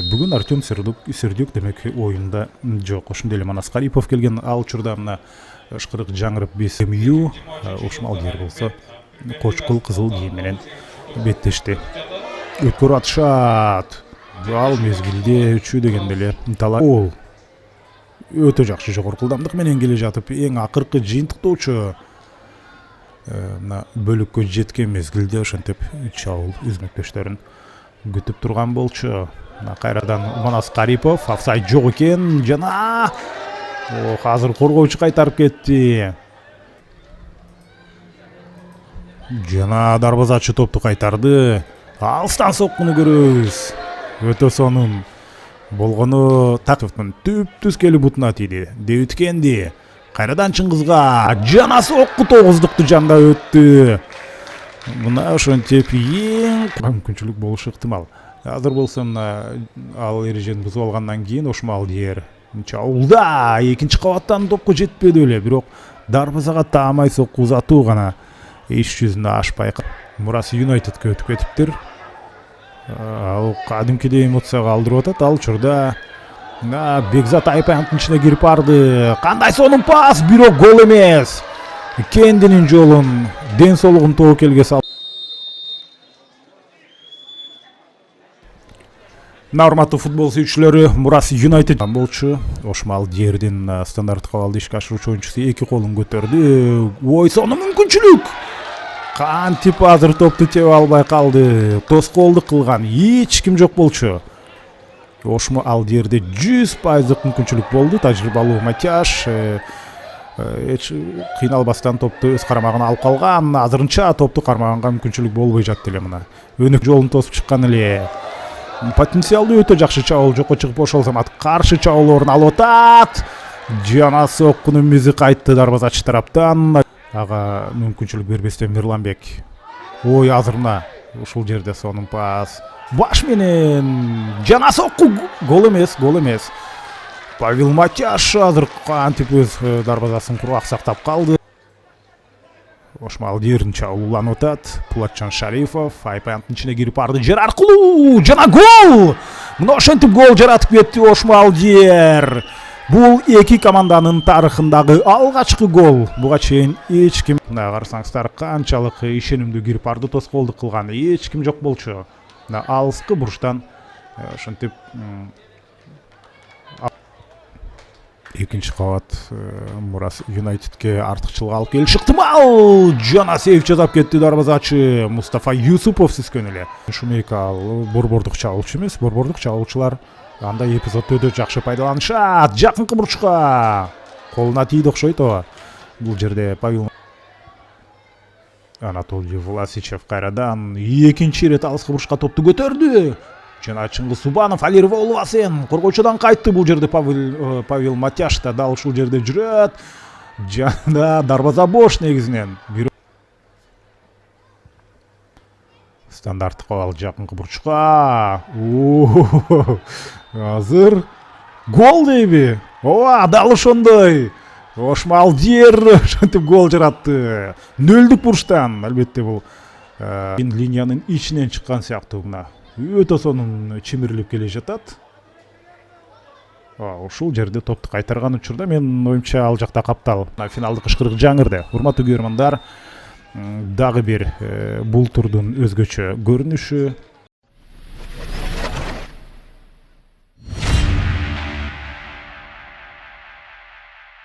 Бүгін Артем Сердюк демек ойында жоқ. Ошондой эле Манас Карипов келген, ал учурда мына ышкырык жаңырып БСМЮ ушмал дер болсо кочкул кызыл кийим менен беттешти. Өткөрүп атышат. Ал мезгилде 3 дегенде эле талай ол өтө жакшы жогорку ылдамдык менен келе жатып, эң акыркы жыйынтыктоочу мына бөлүккө жеткен мезгилде ошентип чабуул үзмөктөштөрүн күтүп турган болчу. Кайрадан Манас Карипов, офсайд жок экен жана азыр коргоочу кайтарып кетти. Жана дарбазачы топту кайтарды. Алыстан соккуну көрөбүз. Өтө сонун болгону Тактовдун түп-түз келип бутуна тийди. Деүткенди. Кайрадан Чыңгызга жана сокку 9-дукту жанда өттү. Мына ошентип эң мүмкүнчүлүк болушу ыктымал. Азыр болсо ал эрежени бузуп алгандан кийин ошмал дер чабуулда экинчи кабаттан топко жетпеди эле, бирок дарбазага таамай сокку узатуу гана иш жүзүнө ашпай Мурас Юнайтедке өтүп кетиптир. Ал кадимкидей эмоцияга алдырып атат. Ал учурда Бекзат Айпановдун ичине кирип барды. Кандай сонун пас, бирок гол эмес. Кендинин жолун, ден соолугун тобокелге салды. Урматтуу футбол сүйүүчүлөрү, Мурас Юнайтед болчу ошмал дердин стандарттык абалды ишке ашыруучу оюнчусу эки колун көтөрдү. Ой, сонун мүмкүнчүлүк. Кантип азыр топту тебе албай калды. Тоскоолдук кылган эч ким жок болчу. Ошмал дерде 100% мүмкүнчүлүк болду. Тажрыйбалуу Матяш эч кыйналбастан топту өз карамагына алып калган. Азырынча топту кармаганга мүмкүнчүлүк болбой жатты эле мына. Өнүк жолун тосуп чыккан эле. Потенциалды өтө жакшы чабуул, жокко чыгып ошол замат каршы чабуулорун алып атат. Жана соккунун мизи кайтты дарбазачы тараптан. Ага мүмкүнчүлүк бербестен Мирланбек. Ой, азыр мына ушул жерде сонун пас. Баш менен жана сокку гол эмес. Павел Матяш азыр кантип өз дарбазасын кургак сактап калды. Ошмал дердин чабууланып атат. Пулатчан Шарифов Айпановдун ичине кирип барды, жер аркылуу жана гол. Мына ошентип гол жаратып кетти Ошмал дер. Бул эки команданын тарыхындагы алгачкы гол. Буга чейин эч ким, мына карасаңыздар, канчалык ишенимдүү кирип барды, тоскоолдук кылган эч ким жок болчу. Мына алыскы буруштан ошентип экинчи кабат Мурас Юнайтедке артыкчылык алып келиши ыктымал. Жана сейф жасап кетти дарбазачы Мустафа Юсупов сискөн эле. Шумейка ал борбордук чабуулчу эмес, борбордук чабуулчулар андай эпизодду өтө жакшы пайдаланышат. Жакынкы буручка колуна тийди окшойт ооба. Бул жерде Павел Анатолий Власичев кайрадан экинчи ирет алыскы буручка топту көтөрдү. Жана Чыңгыз Субанов Алир Волвасен коргоочудан кайтты. Бул жерде Павел Матяш да дал ушул жерде жүрөт. Жана дарбаза бош негизинен. Стандарттык абал жакынкы бурчка. Азыр гол дейби? Ооба, дал ошондой. Ошмал дер ошентип гол жаратты. Нөлдүк бурчтан. Албетте бул линиянын ичинен чыккан сыяктуу мына. Өтө сонун чимирилип келе жатат. Ушул жерде топту кайтарган учурда мен оюмча ал жакта каптал. Финалдык ышкырык жаңырды. Урматтуу көрөрмандар, дагы бир бул турдун өзгөчө көрүнүшү.